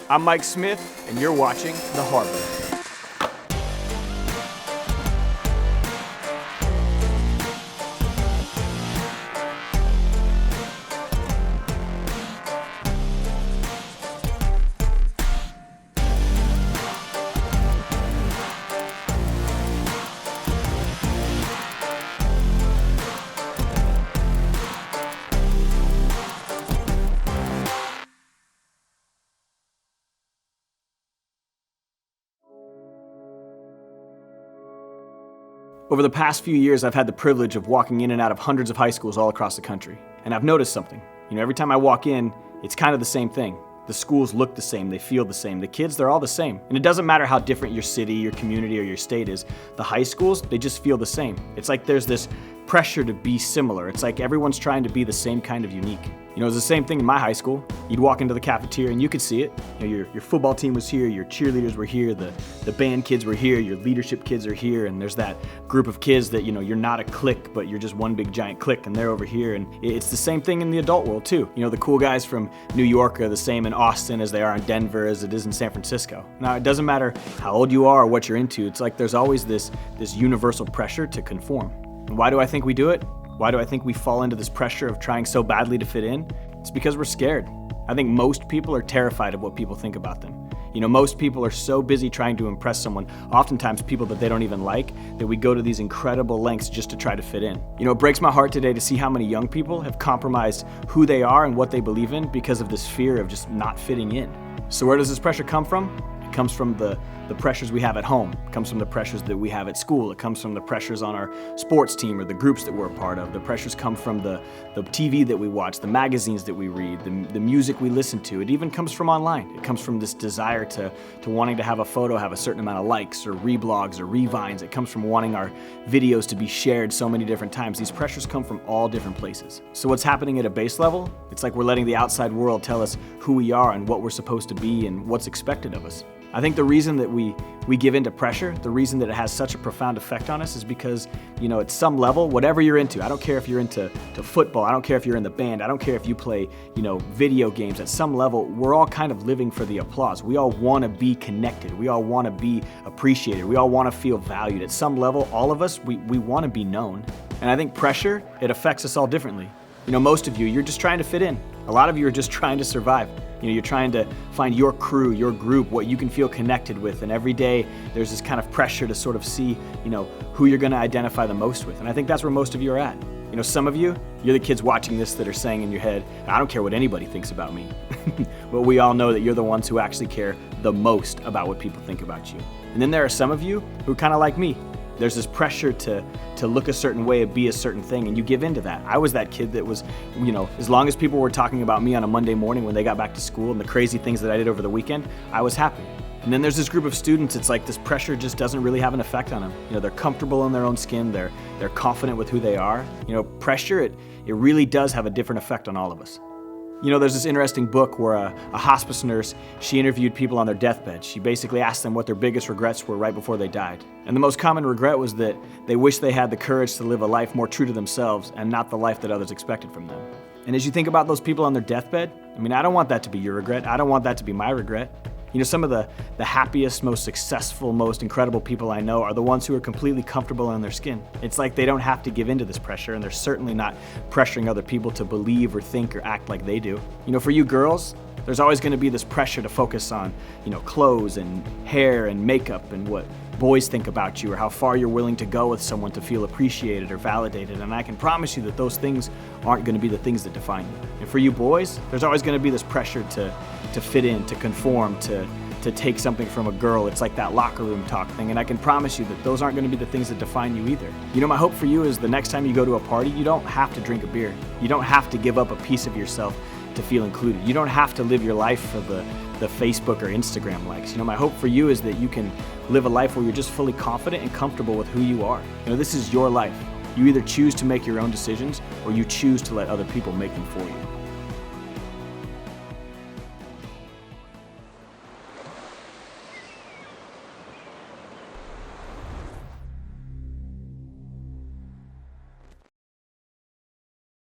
I'm Mike Smith, and you're watching The Harbor. Over the past few years, I've had the privilege of walking in and out of hundreds of high schools all across the country. And I've noticed something. Every time I walk in, it's kind of the same thing. The schools look the same, they feel the same. The kids, they're all the same. And it doesn't matter how different your city, your community, or your state is. The high schools, they just feel the same. It's like there's this pressure to be similar. It's like everyone's trying to be the same kind of unique. It was the same thing in my high school. You'd walk into the cafeteria and you could see it. Your football team was here, your cheerleaders were here, the band kids were here, your leadership kids are here, and there's that group of kids that, you're not a clique, but you're just one big giant clique, and they're over here. And it's the same thing in the adult world too. The cool guys from New York are the same in Austin as they are in Denver as it is in San Francisco. Now, it doesn't matter how old you are or what you're into. It's like there's always this universal pressure to conform. And why do I think we do it? Why do I think we fall into this pressure of trying so badly to fit in? It's because we're scared. I think most people are terrified of what people think about them. Most people are so busy trying to impress someone, oftentimes people that they don't even like, that we go to these incredible lengths just to try to fit in. It breaks my heart today to see how many young people have compromised who they are and what they believe in because of this fear of just not fitting in. So where does this pressure come from? It comes from the pressures we have at home. It comes from the pressures that we have at school. It comes from the pressures on our sports team or the groups that we're a part of. The pressures come from the TV that we watch, the magazines that we read, the music we listen to. It even comes from online. It comes from this desire to wanting to have a photo have a certain amount of likes or reblogs or revines. It comes from wanting our videos to be shared so many different times. These pressures come from all different places. So what's happening at a base level? It's like we're letting the outside world tell us who we are and what we're supposed to be and what's expected of us. I think the reason that we give into pressure, the reason that it has such a profound effect on us is because, at some level, whatever you're into, I don't care if you're into football, I don't care if you're in the band, I don't care if you play, video games, at some level, we're all kind of living for the applause. We all want to be connected. We all want to be appreciated. We all want to feel valued. At some level, all of us, we want to be known. And I think pressure, it affects us all differently. Most of you, you're just trying to fit in. A lot of you are just trying to survive. You're trying to find your crew, your group, what you can feel connected with. And every day there's this kind of pressure to sort of see, who you're going to identify the most with. And I think that's where most of you are at. Some of you, you're the kids watching this that are saying in your head, I don't care what anybody thinks about me. But we all know that you're the ones who actually care the most about what people think about you. And then there are some of you who are kind of like me. There's this pressure to look a certain way, be a certain thing, and you give into that. I was that kid that was, as long as people were talking about me on a Monday morning when they got back to school and the crazy things that I did over the weekend, I was happy. And then there's this group of students, it's like this pressure just doesn't really have an effect on them. They're comfortable in their own skin, they're confident with who they are. Pressure, it really does have a different effect on all of us. There's this interesting book where a hospice nurse, she interviewed people on their deathbed. She basically asked them what their biggest regrets were right before they died. And the most common regret was that they wish they had the courage to live a life more true to themselves and not the life that others expected from them. And as you think about those people on their deathbed, I don't want that to be your regret. I don't want that to be my regret. Some of the happiest, most successful, most incredible people I know are the ones who are completely comfortable in their skin. It's like they don't have to give into this pressure, and they're certainly not pressuring other people to believe or think or act like they do. For you girls, there's always going to be this pressure to focus on, clothes and hair and makeup and what boys think about you or how far you're willing to go with someone to feel appreciated or validated. And I can promise you that those things aren't going to be the things that define you. And for you boys, there's always going to be this pressure to fit in, to conform, to take something from a girl. It's like that locker room talk thing. And I can promise you that those aren't going to be the things that define you either. My hope for you is the next time you go to a party, you don't have to drink a beer. You don't have to give up a piece of yourself to feel included. You don't have to live your life for the Facebook or Instagram likes. My hope for you is that you can live a life where you're just fully confident and comfortable with who you are. This is your life. You either choose to make your own decisions or you choose to let other people make them for you.